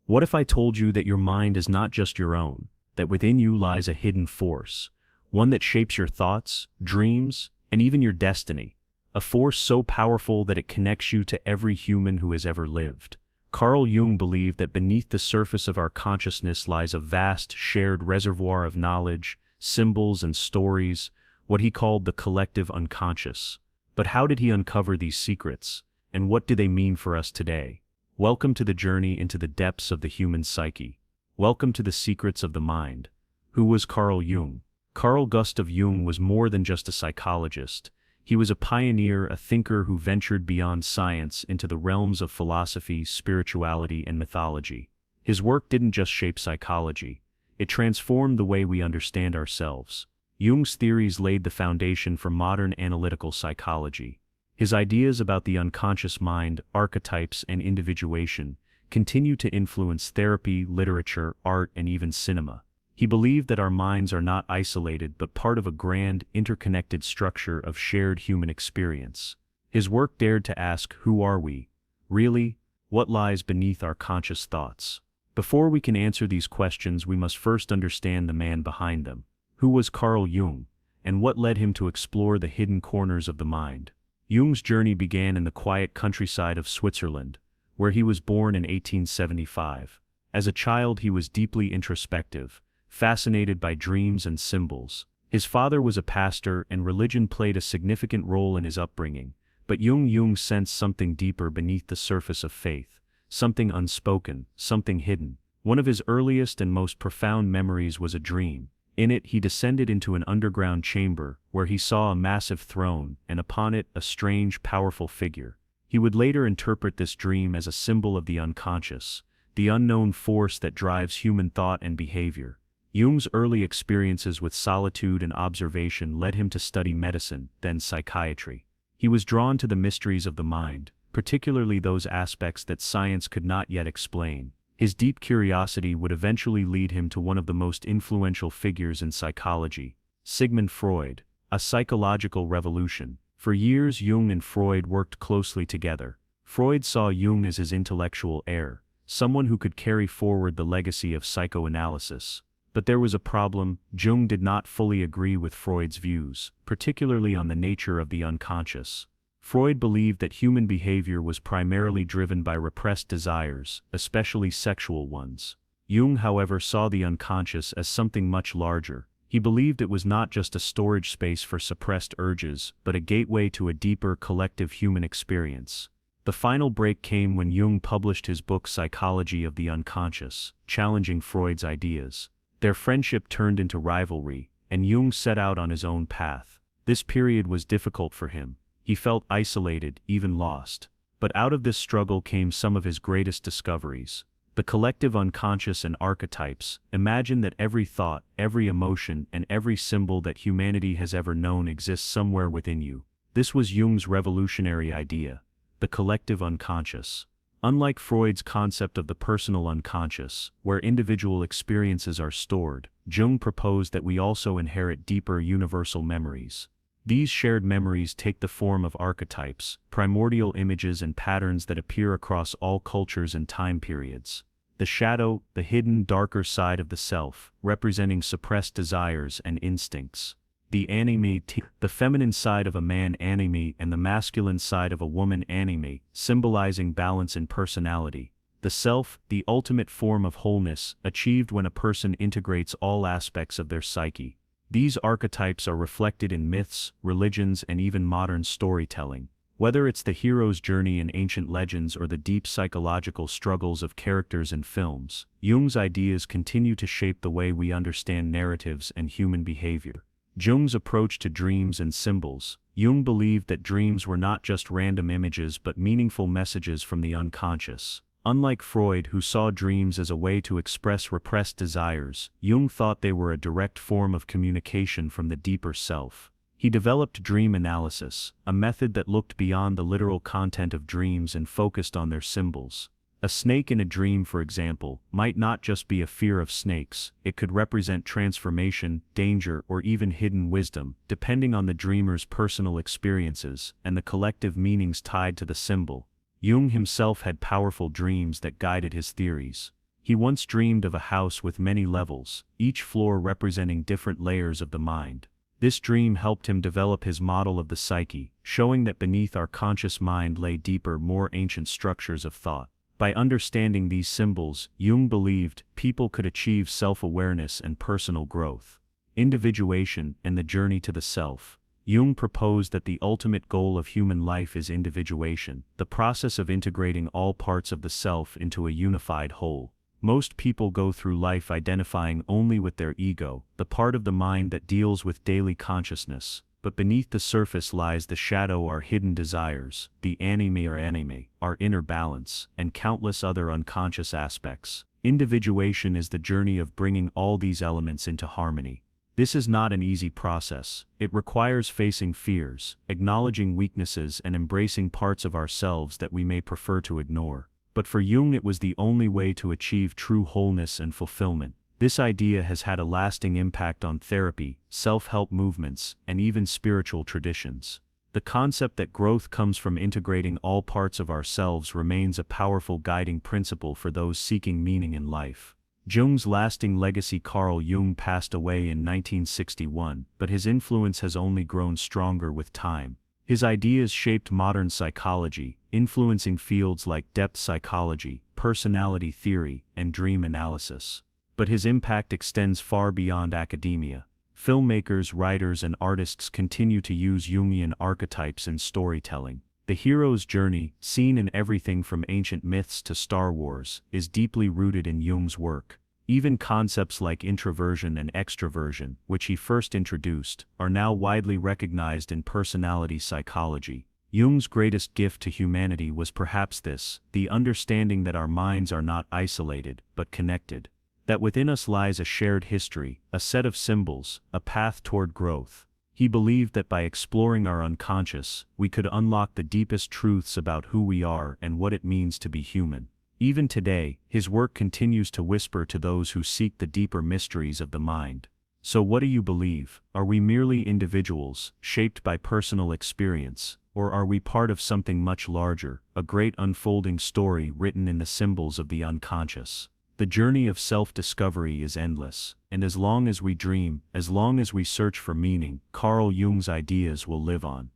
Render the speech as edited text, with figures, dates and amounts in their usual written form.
What if I told you that your mind is not just your own, that within you lies a hidden force, one that shapes your thoughts, dreams, and even your destiny, a force so powerful that it connects you to every human who has ever lived? Carl Jung believed that beneath the surface of our consciousness lies a vast, shared reservoir of knowledge, symbols, and stories, what he called the collective unconscious. But how did he uncover these secrets, and what do they mean for us today? Welcome to the journey into the depths of the human psyche. Welcome to the secrets of the mind. Who was Carl Jung? Carl Gustav Jung was more than just a psychologist. He was a pioneer, a thinker who ventured beyond science into the realms of philosophy, spirituality, and mythology. His work didn't just shape psychology, it transformed the way we understand ourselves. Jung's theories laid the foundation for modern analytical psychology. His ideas about the unconscious mind, archetypes, and individuation continue to influence therapy, literature, art, and even cinema. He believed that our minds are not isolated but part of a grand, interconnected structure of shared human experience. His work dared to ask, who are we? Really? What lies beneath our conscious thoughts? Before we can answer these questions, we must first understand the man behind them. Who was Carl Jung, and what led him to explore the hidden corners of the mind? Jung's journey began in the quiet countryside of Switzerland, where he was born in 1875. As a child, he was deeply introspective, fascinated by dreams and symbols. His father was a pastor, and religion played a significant role in his upbringing, but Jung sensed something deeper beneath the surface of faith, something unspoken, something hidden. One of his earliest and most profound memories was a dream. In it, he descended into an underground chamber, where he saw a massive throne, and upon it, a strange, powerful figure. He would later interpret this dream as a symbol of the unconscious, the unknown force that drives human thought and behavior. Jung's early experiences with solitude and observation led him to study medicine, then psychiatry. He was drawn to the mysteries of the mind, particularly those aspects that science could not yet explain. His deep curiosity would eventually lead him to one of the most influential figures in psychology, Sigmund Freud, a psychological revolution. For years, Jung and Freud worked closely together. Freud saw Jung as his intellectual heir, someone who could carry forward the legacy of psychoanalysis. But there was a problem. Jung did not fully agree with Freud's views, particularly on the nature of the unconscious. Freud believed that human behavior was primarily driven by repressed desires, especially sexual ones. Jung, however, saw the unconscious as something much larger. He believed it was not just a storage space for suppressed urges, but a gateway to a deeper collective human experience. The final break came when Jung published his book Psychology of the Unconscious, challenging Freud's ideas. Their friendship turned into rivalry, and Jung set out on his own path. This period was difficult for him. He felt isolated, even lost. But out of this struggle came some of his greatest discoveries. The collective unconscious and archetypes. Imagine that every thought, every emotion, and every symbol that humanity has ever known exists somewhere within you. This was Jung's revolutionary idea, the collective unconscious. Unlike Freud's concept of the personal unconscious, where individual experiences are stored, Jung proposed that we also inherit deeper universal memories. These shared memories take the form of archetypes, primordial images and patterns that appear across all cultures and time periods. The shadow, the hidden, darker side of the self, representing suppressed desires and instincts. The anime, the feminine side of a man anime, and the masculine side of a woman anime, symbolizing balance in personality. The self, the ultimate form of wholeness, achieved when a person integrates all aspects of their psyche. These archetypes are reflected in myths, religions, and even modern storytelling. Whether it's the hero's journey in ancient legends or the deep psychological struggles of characters in films, Jung's ideas continue to shape the way we understand narratives and human behavior. Jung's approach to dreams and symbols. Jung believed that dreams were not just random images but meaningful messages from the unconscious. Unlike Freud, who saw dreams as a way to express repressed desires, Jung thought they were a direct form of communication from the deeper self. He developed dream analysis, a method that looked beyond the literal content of dreams and focused on their symbols. A snake in a dream, for example, might not just be a fear of snakes, it could represent transformation, danger, or even hidden wisdom, depending on the dreamer's personal experiences and the collective meanings tied to the symbol. Jung himself had powerful dreams that guided his theories. He once dreamed of a house with many levels, each floor representing different layers of the mind. This dream helped him develop his model of the psyche, showing that beneath our conscious mind lay deeper, more ancient structures of thought. By understanding these symbols, Jung believed people could achieve self-awareness and personal growth. Individuation and the journey to the self. Jung proposed that the ultimate goal of human life is individuation, the process of integrating all parts of the self into a unified whole. Most people go through life identifying only with their ego, the part of the mind that deals with daily consciousness, but beneath the surface lies the shadow, our hidden desires, the anime, our inner balance, and countless other unconscious aspects. Individuation is the journey of bringing all these elements into harmony. This is not an easy process. It requires facing fears, acknowledging weaknesses, and embracing parts of ourselves that we may prefer to ignore. But for Jung it was the only way to achieve true wholeness and fulfillment. This idea has had a lasting impact on therapy, self-help movements, and even spiritual traditions. The concept that growth comes from integrating all parts of ourselves remains a powerful guiding principle for those seeking meaning in life. Jung's lasting legacy. Carl Jung passed away in 1961, but his influence has only grown stronger with time. His ideas shaped modern psychology, influencing fields like depth psychology, personality theory, and dream analysis. But his impact extends far beyond academia. Filmmakers, writers, and artists continue to use Jungian archetypes in storytelling. The hero's journey, seen in everything from ancient myths to Star Wars, is deeply rooted in Jung's work. Even concepts like introversion and extroversion, which he first introduced, are now widely recognized in personality psychology. Jung's greatest gift to humanity was perhaps this, the understanding that our minds are not isolated, but connected. That within us lies a shared history, a set of symbols, a path toward growth. He believed that by exploring our unconscious, we could unlock the deepest truths about who we are and what it means to be human. Even today, his work continues to whisper to those who seek the deeper mysteries of the mind. So what do you believe? Are we merely individuals, shaped by personal experience, or are we part of something much larger, a great unfolding story written in the symbols of the unconscious? The journey of self-discovery is endless, and as long as we dream, as long as we search for meaning, Carl Jung's ideas will live on.